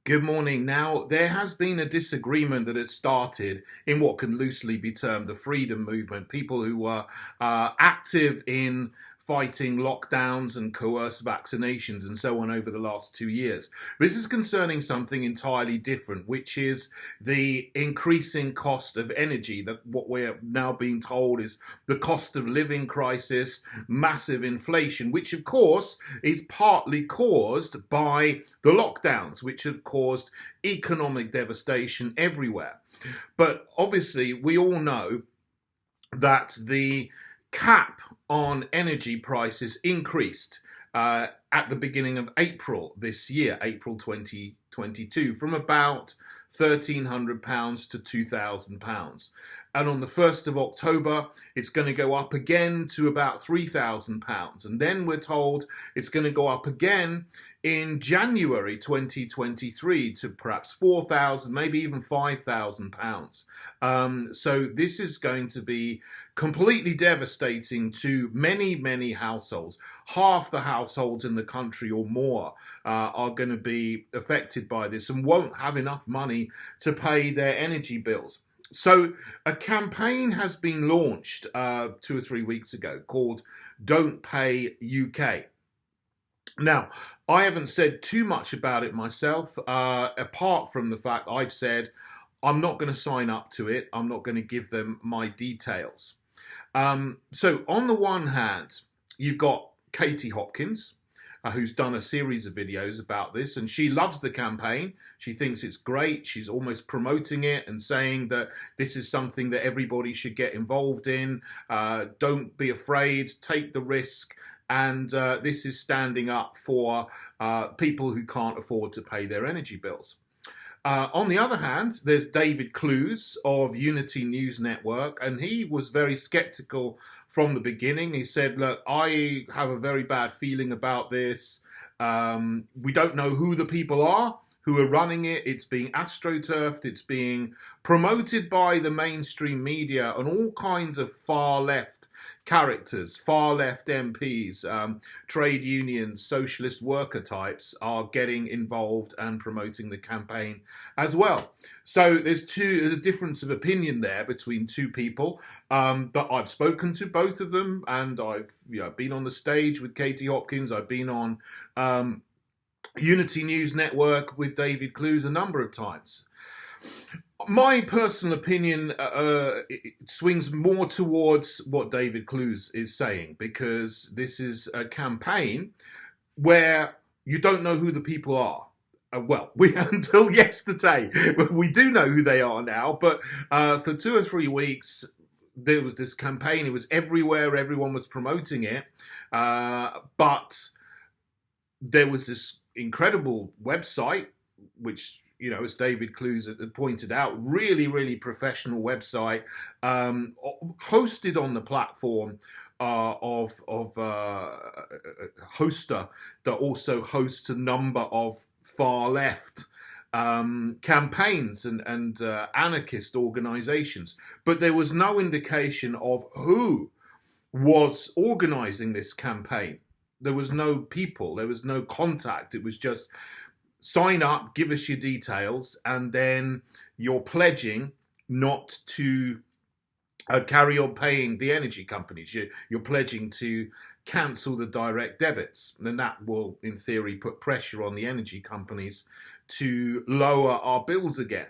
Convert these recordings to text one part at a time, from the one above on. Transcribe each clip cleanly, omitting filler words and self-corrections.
Good morning. Now, there has been a disagreement that has started in what can loosely be termed the freedom movement. People who were active in fighting lockdowns and coerced vaccinations and so on over the last 2 years. This is concerning something entirely different, which is the increasing cost of energy. That what we're now being told is the cost of living crisis, massive inflation, which of course is partly caused by the lockdowns, which have caused economic devastation everywhere. But obviously, we all know that the cap on energy prices increased at the beginning of April this year, April 2022, from about £1,300 to £2,000. And on the 1st of October, it's going to go up again to about £3,000. And then we're told it's going to go up again in January 2023 to perhaps £4,000, maybe even £5,000. So this is going to be completely devastating to many, many households. Half the households in the country or more are going to be affected by this and won't have enough money to pay their energy bills. So a campaign has been launched 2 or 3 weeks ago called Don't Pay UK. Now, I haven't said too much about it myself, apart from the fact I've said I'm not going to sign up to it. I'm not going to give them my details. So on the one hand, you've got Katie Hopkins, who's done a series of videos about this, and she loves the campaign. She thinks it's great. She's almost promoting it and saying that this is something that everybody should get involved in. Don't be afraid, take the risk. And this is standing up for people who can't afford to pay their energy bills. On the other hand, there's David Clues of Unity News Network, and he was very skeptical from the beginning. He said, look, I have a very bad feeling about this. We don't know who the people are who are running it. It's being astroturfed. It's being promoted by the mainstream media and all kinds of far left characters, far left MPs, trade unions, socialist worker types are getting involved and promoting the campaign as well. So there's a difference of opinion there between two people. But I've spoken to both of them, and I've been on the stage with Katie Hopkins. I've been on Unity News Network with David Clues a number of times. My personal opinion swings more towards what David Clues is saying, because this is a campaign where you don't know who the people are. Well, until yesterday, we do know who they are now, but for 2 or 3 weeks, there was this campaign. It was everywhere. Everyone was promoting it. But there was this incredible website, which, as David Clues pointed out, really, really professional website, hosted on the platform of a hoster that also hosts a number of far left campaigns and anarchist organizations. But there was no indication of who was organizing this campaign. There was no people, there was no contact. It was just sign up, give us your details, and then you're pledging not to carry on paying the energy companies. You're pledging to cancel the direct debits. And that will, in theory, put pressure on the energy companies to lower our bills again.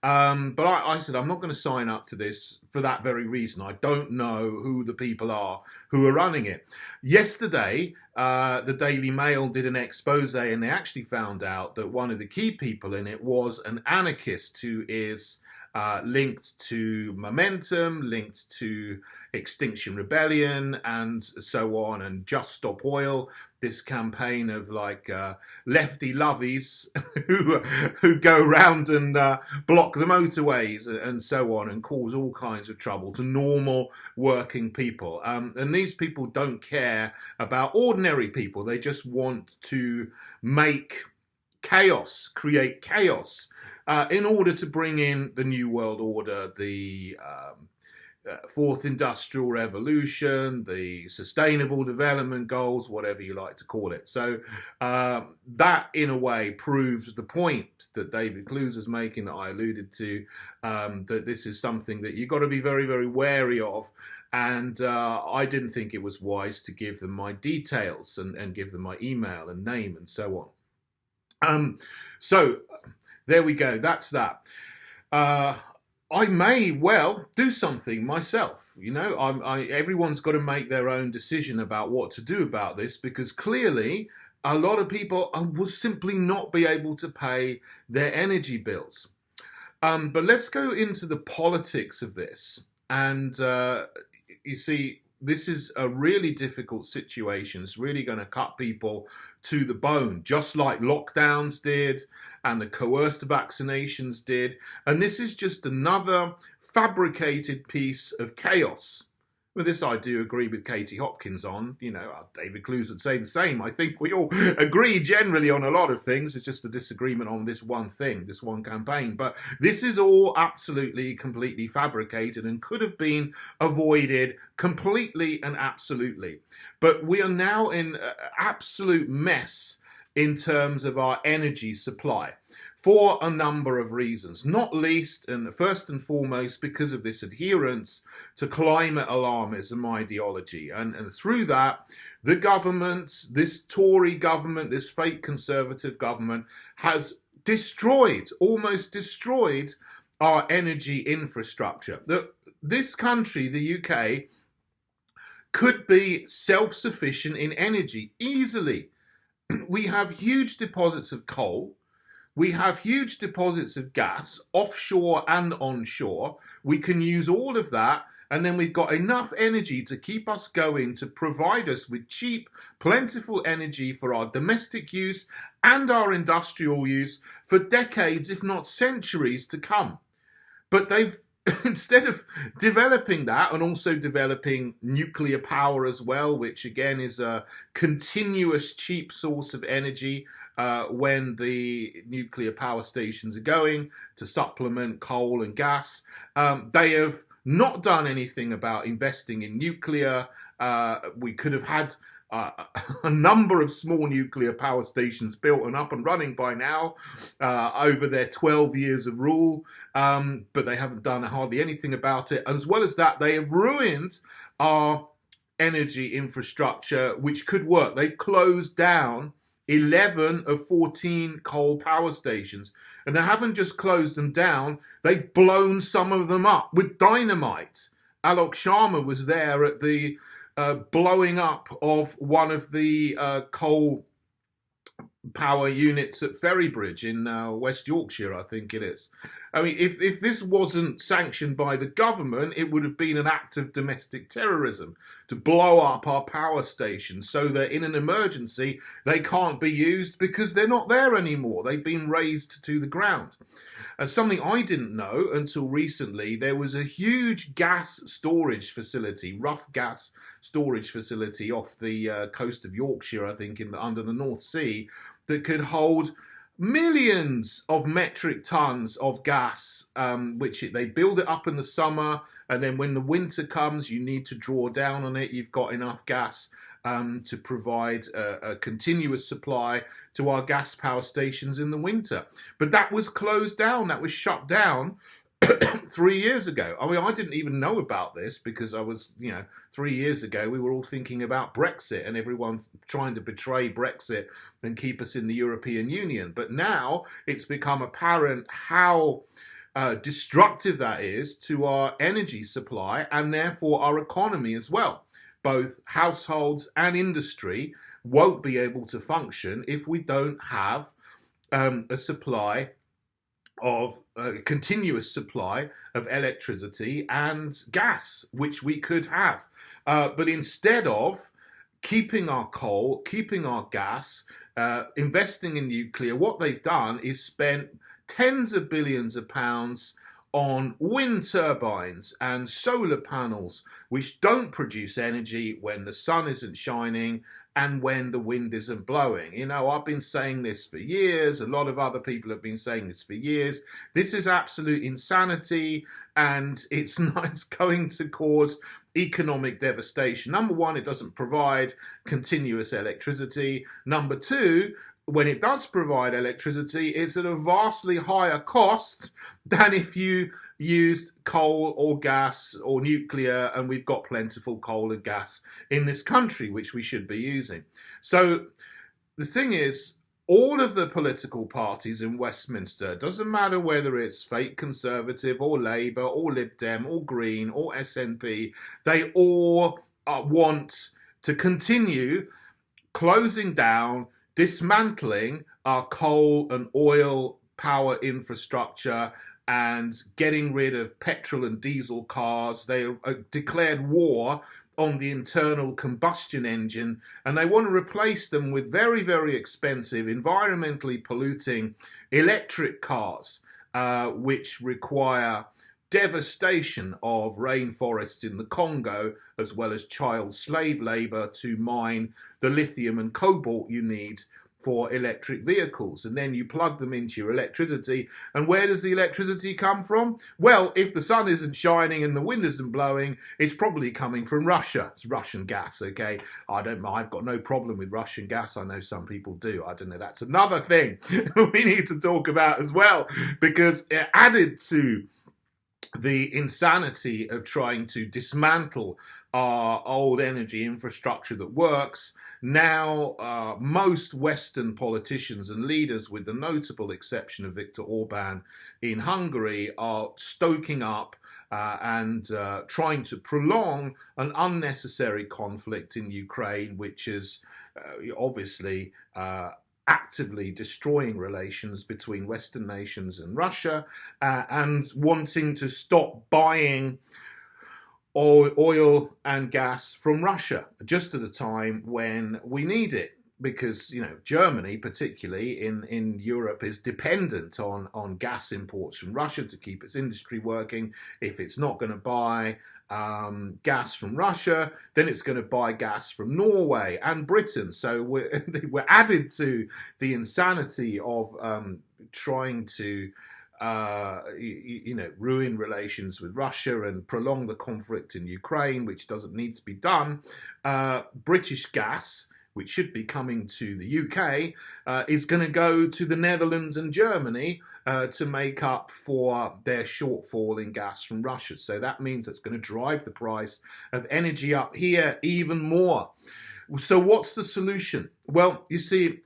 But I said, I'm not going to sign up to this for that very reason. I don't know who the people are who are running it. Yesterday, the Daily Mail did an expose, and they actually found out that one of the key people in it was an anarchist who is linked to Momentum, linked to Extinction Rebellion, and so on, and Just Stop Oil, this campaign of lefty lovies who go around and block the motorways and so on, and cause all kinds of trouble to normal working people. And these people don't care about ordinary people. They just want to make chaos, create chaos, in order to bring in the New World Order, the fourth industrial revolution, the sustainable development goals, whatever you like to call it. So that, in a way, proves the point that David Clues is making, that I alluded to, that this is something that you've got to be very, very wary of. And I didn't think it was wise to give them my details and give them my email and name and so on. So there we go. That's that. I may well do something myself. Everyone's got to make their own decision about what to do about this, because clearly a lot of people will simply not be able to pay their energy bills. But let's go into the politics of this. And you see, this is a really difficult situation. It's really going to cut people to the bone, just like lockdowns did and the coerced vaccinations did. And this is just another fabricated piece of chaos. Well, this I do agree with Katie Hopkins on. David Clues would say the same. I think we all agree generally on a lot of things. It's just a disagreement on this one thing, this one campaign. But this is all absolutely, completely fabricated and could have been avoided completely and absolutely. But we are now in absolute mess in terms of our energy supply, for a number of reasons, not least and first and foremost because of this adherence to climate alarmism ideology. And through that, the government, this Tory government, this fake conservative government, has almost destroyed our energy infrastructure. This country, the UK, could be self-sufficient in energy easily. We have huge deposits of coal. We have huge deposits of gas, offshore and onshore. We can use all of that, and then we've got enough energy to keep us going, to provide us with cheap, plentiful energy for our domestic use and our industrial use for decades, if not centuries, to come. But they've instead of developing that, and also developing nuclear power as well, which again is a continuous cheap source of energy when the nuclear power stations are going, to supplement coal and gas, they have not done anything about investing in nuclear. We could have had a number of small nuclear power stations built and up and running by now over their 12 years of rule, but they haven't done hardly anything about it. As well as that, they have ruined our energy infrastructure, which could work. They've closed down 11 of 14 coal power stations, and they haven't just closed them down, they've blown some of them up with dynamite. Alok Sharma was there at the blowing up of one of the coal power units at Ferrybridge in West Yorkshire, I think it is. I mean, if this wasn't sanctioned by the government, it would have been an act of domestic terrorism to blow up our power stations so that in an emergency they can't be used because they're not there anymore. They've been razed to the ground. Something I didn't know until recently, there was a huge gas storage facility, rough gas storage facility off the coast of Yorkshire, I think, under the North Sea, that could hold millions of metric tons of gas, which they build it up in the summer, and then when the winter comes, you need to draw down on it. You've got enough gas to provide a continuous supply to our gas power stations in the winter. But that was closed down, that was shut down 3 years ago. I mean, I didn't even know about this because I was, 3 years ago, we were all thinking about Brexit and everyone trying to betray Brexit and keep us in the European Union. But now it's become apparent how destructive that is to our energy supply and therefore our economy as well. Both households and industry won't be able to function if we don't have a supply of a continuous supply of electricity and gas, which we could have. But instead of keeping our coal, keeping our gas, investing in nuclear, what they've done is spent tens of billions of pounds on wind turbines and solar panels, which don't produce energy when the sun isn't shining and when the wind isn't blowing. You know, I've been saying this for years. A lot of other people have been saying this for years. This is absolute insanity, and it's not, it's going to cause economic devastation. Number one, it doesn't provide continuous electricity. Number two, when it does provide electricity, it's at a vastly higher cost than if you used coal or gas or nuclear, and we've got plentiful coal and gas in this country, which we should be using. So the thing is, all of the political parties in Westminster, doesn't matter whether it's fake Conservative or Labour or Lib Dem or Green or SNP, they all want to continue closing down, dismantling our coal and oil power infrastructure and getting rid of petrol and diesel cars. They declared war on the internal combustion engine, and they want to replace them with very, very expensive, environmentally polluting electric cars, which require devastation of rainforests in the Congo, as well as child slave labor to mine the lithium and cobalt you need for electric vehicles. And then you plug them into your electricity. And where does the electricity come from? Well, if the sun isn't shining and the wind isn't blowing, it's probably coming from Russia. It's Russian gas, okay? I've got no problem with Russian gas. I know some people do. I don't know. That's another thing we need to talk about as well, because it added to the insanity of trying to dismantle our old energy infrastructure that works. Now, most Western politicians and leaders, with the notable exception of Viktor Orban in Hungary, are stoking up and trying to prolong an unnecessary conflict in Ukraine, which is obviously actively destroying relations between Western nations and Russia, and wanting to stop buying oil and gas from Russia just at a time when we need it. Because, you know, Germany, particularly in Europe, is dependent on gas imports from Russia to keep its industry working. If it's not going to buy gas from Russia, then it's going to buy gas from Norway and Britain. So we're added to the insanity of trying to ruin relations with Russia and prolong the conflict in Ukraine, which doesn't need to be done. British gas, which should be coming to the UK, is going to go to the Netherlands and Germany to make up for their shortfall in gas from Russia. So that means that's going to drive the price of energy up here even more. So what's the solution? Well, you see,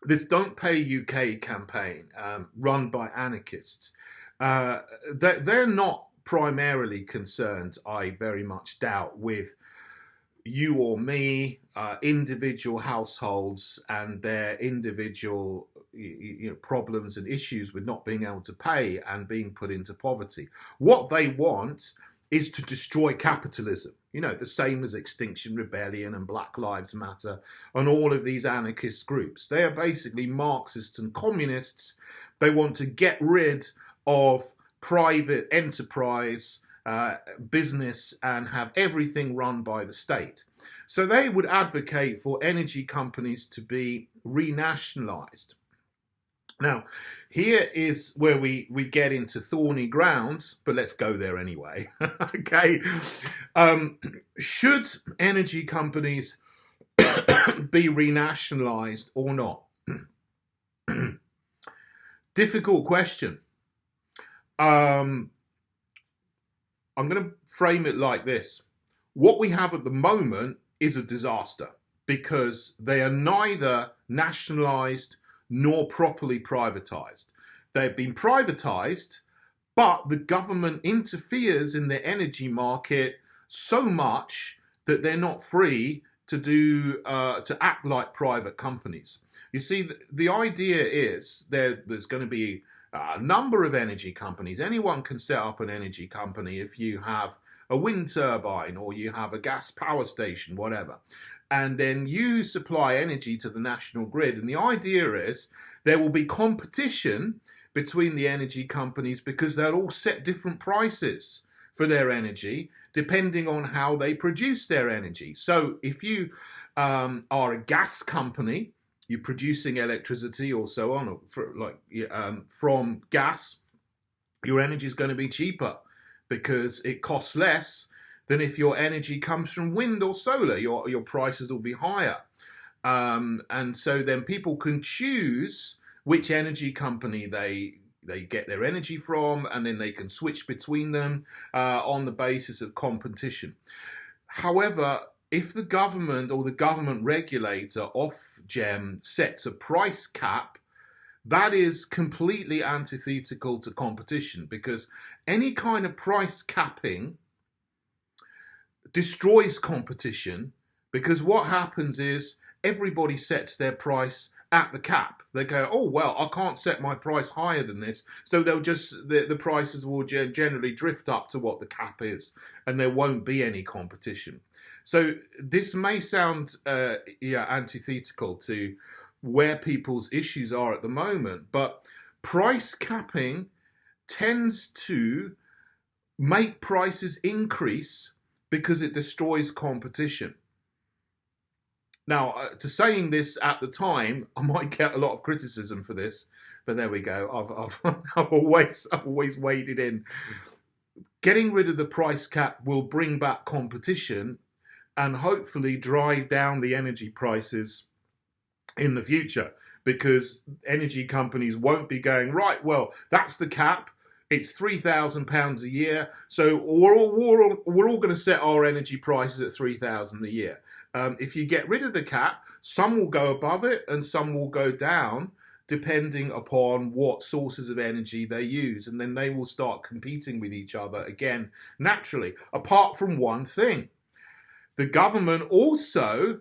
this Don't Pay UK campaign run by anarchists, they're not primarily concerned, I very much doubt, with you or me, individual households and their individual problems and issues with not being able to pay and being put into poverty. What they want is to destroy capitalism. You know, the same as Extinction Rebellion and Black Lives Matter and all of these anarchist groups. They are basically Marxists and communists. They want to get rid of private enterprise, business, and have everything run by the state. So they would advocate for energy companies to be renationalized. Now, here is where we get into thorny grounds, but let's go there anyway. Okay. Should energy companies be renationalized or not? Difficult question. I'm going to frame it like this. What we have at the moment is a disaster because they are neither nationalized nor properly privatized. They've been privatized, but the government interferes in the energy market so much that they're not free to act like private companies. You see, the idea is there's going to be a number of energy companies. Anyone can set up an energy company if you have a wind turbine or you have a gas power station, whatever. And then you supply energy to the national grid. And the idea is there will be competition between the energy companies because they'll all set different prices for their energy, depending on how they produce their energy. So if you are a gas company, you're producing electricity or so on, or from gas, your energy is going to be cheaper because it costs less than if your energy comes from wind or solar. Your prices will be higher. And so then people can choose which energy company they get their energy from, and then they can switch between them on the basis of competition. However, if the government or the government regulator Ofgem sets a price cap, that is completely antithetical to competition, because any kind of price capping destroys competition, because what happens is everybody sets their price at the cap. They go, oh, well, I can't set my price higher than this. So they'll just, the prices will generally drift up to what the cap is, and there won't be any competition. So this may sound antithetical to where people's issues are at the moment, but price capping tends to make prices increase because it destroys competition. Now, to saying this at the time, I might get a lot of criticism for this, but there we go. I've always waded in. Getting rid of the price cap will bring back competition and hopefully drive down the energy prices in the future, because energy companies won't be going, right, well, that's the cap. It's £3,000 a year, so we're all going to set our energy prices at £3,000 a year. If you get rid of the cap, some will go above it and some will go down, depending upon what sources of energy they use, and then they will start competing with each other again naturally. Apart from one thing, the government also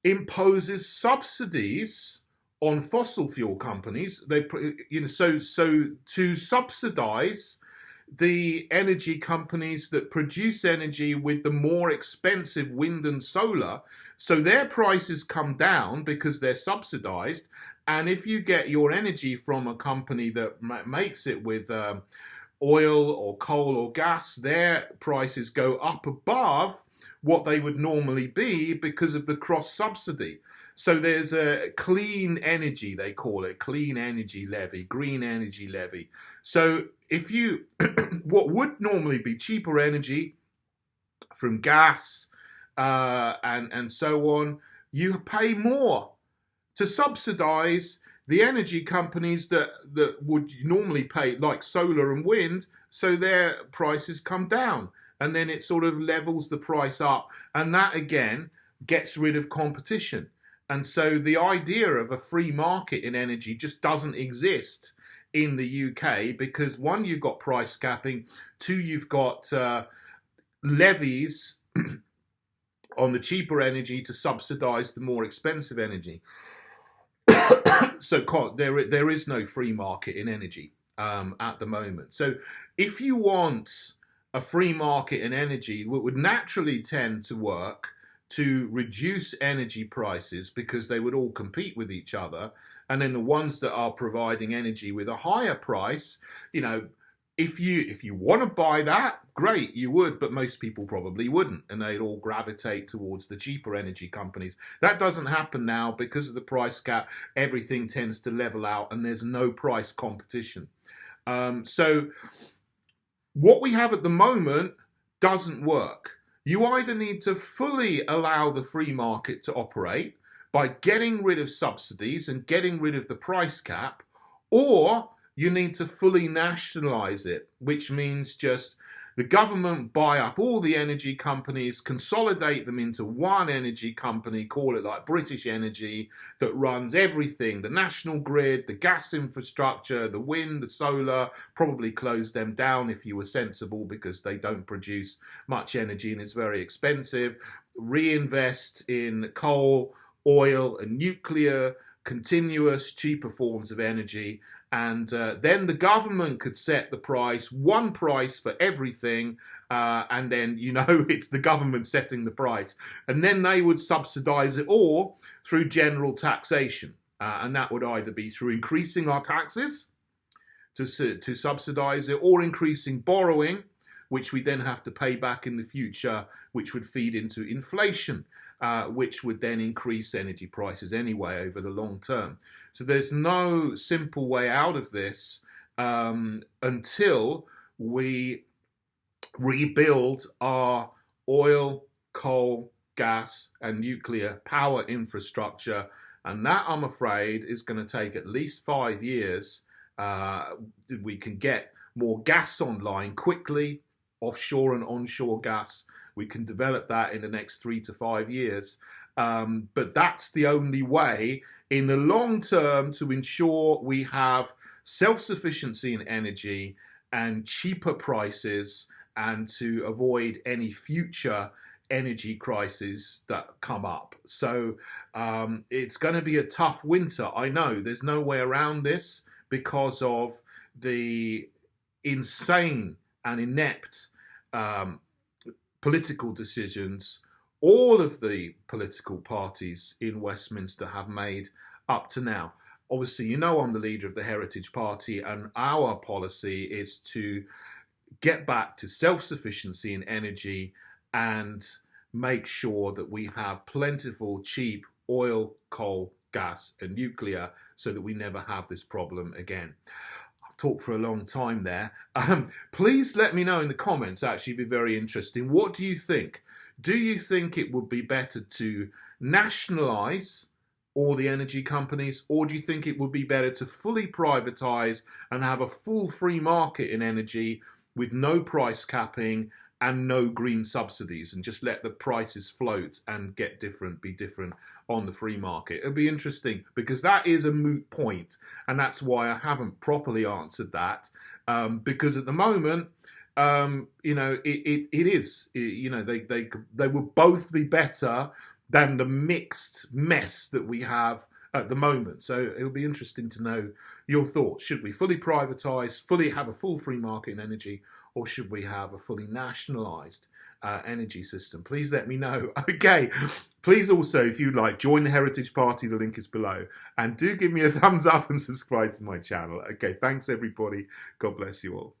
imposes subsidies on fossil fuel companies. So to subsidize the energy companies that produce energy with the more expensive wind and solar, so their prices come down because they're subsidized. And if you get your energy from a company that makes it with oil or coal or gas, their prices go up above what they would normally be because of the cross subsidy. So there's a clean energy, they call it, clean energy levy, green energy levy. So if you, what would normally be cheaper energy from gas and so on, you pay more to subsidize the energy companies that would normally pay, like solar and wind, so their prices come down. And then it sort of levels the price up. And that, again, gets rid of competition. And so the idea of a free market in energy just doesn't exist in the UK, because one, you've got price capping, two, you've got levies on the cheaper energy to subsidize the more expensive energy. So there is no free market in energy at the moment. So if you want a free market in energy, what would naturally tend to work to reduce energy prices, because they would all compete with each other. And then the ones that are providing energy with a higher price, if you want to buy that, great, you would, but most people probably wouldn't, and they'd all gravitate towards the cheaper energy companies. That doesn't happen now because of the price cap. Everything tends to level out and there's no price competition. So what we have at the moment doesn't work. You either need to fully allow the free market to operate by getting rid of subsidies and getting rid of the price cap, or you need to fully nationalize it, which means just the government buy up all the energy companies, consolidate them into one energy company, call it like British Energy, that runs everything, the national grid, the gas infrastructure, the wind, the solar, probably close them down if you were sensible, because they don't produce much energy and it's very expensive. Reinvest in coal, oil and nuclear, continuous, cheaper forms of energy, and then the government could set the price, one price for everything, and then it's the government setting the price, and then they would subsidize it all through general taxation, and that would either be through increasing our taxes to subsidize it, or increasing borrowing which we then have to pay back in the future, which would feed into inflation, which would then increase energy prices anyway over the long term. So there's no simple way out of this until we rebuild our oil, coal, gas, and nuclear power infrastructure. And that, I'm afraid, is going to take at least 5 years. We can get more gas online quickly, offshore and onshore gas. We can develop that in the next 3 to 5 years. But that's the only way in the long term to ensure we have self-sufficiency in energy and cheaper prices, and to avoid any future energy crises that come up. So it's going to be a tough winter. I know there's no way around this because of the insane and inept political decisions all of the political parties in Westminster have made up to now. Obviously, you know I'm the leader of the Heritage Party, and our policy is to get back to self-sufficiency in energy and make sure that we have plentiful, cheap oil, coal, gas, and nuclear so that we never have this problem again. I've talked for a long time there. Please let me know in the comments, actually, it'd be very interesting. What do you think? Do you think it would be better to nationalise all the energy companies, or do you think it would be better to fully privatise and have a full free market in energy with no price capping and no green subsidies, and just let the prices float and be different on the free market? It'll be interesting, because that is a moot point, and that's why I haven't properly answered that, because at the moment, you know, it is, you know, they would both be better than the mixed mess that we have at the moment. So it'll be interesting to know your thoughts. Should we fully privatise, fully have a full free market in energy, or should we have a fully nationalised energy system? Please let me know. Okay, please also, if you'd like, join the Heritage Party. The link is below. And do give me a thumbs up and subscribe to my channel. Okay, thanks everybody. God bless you all.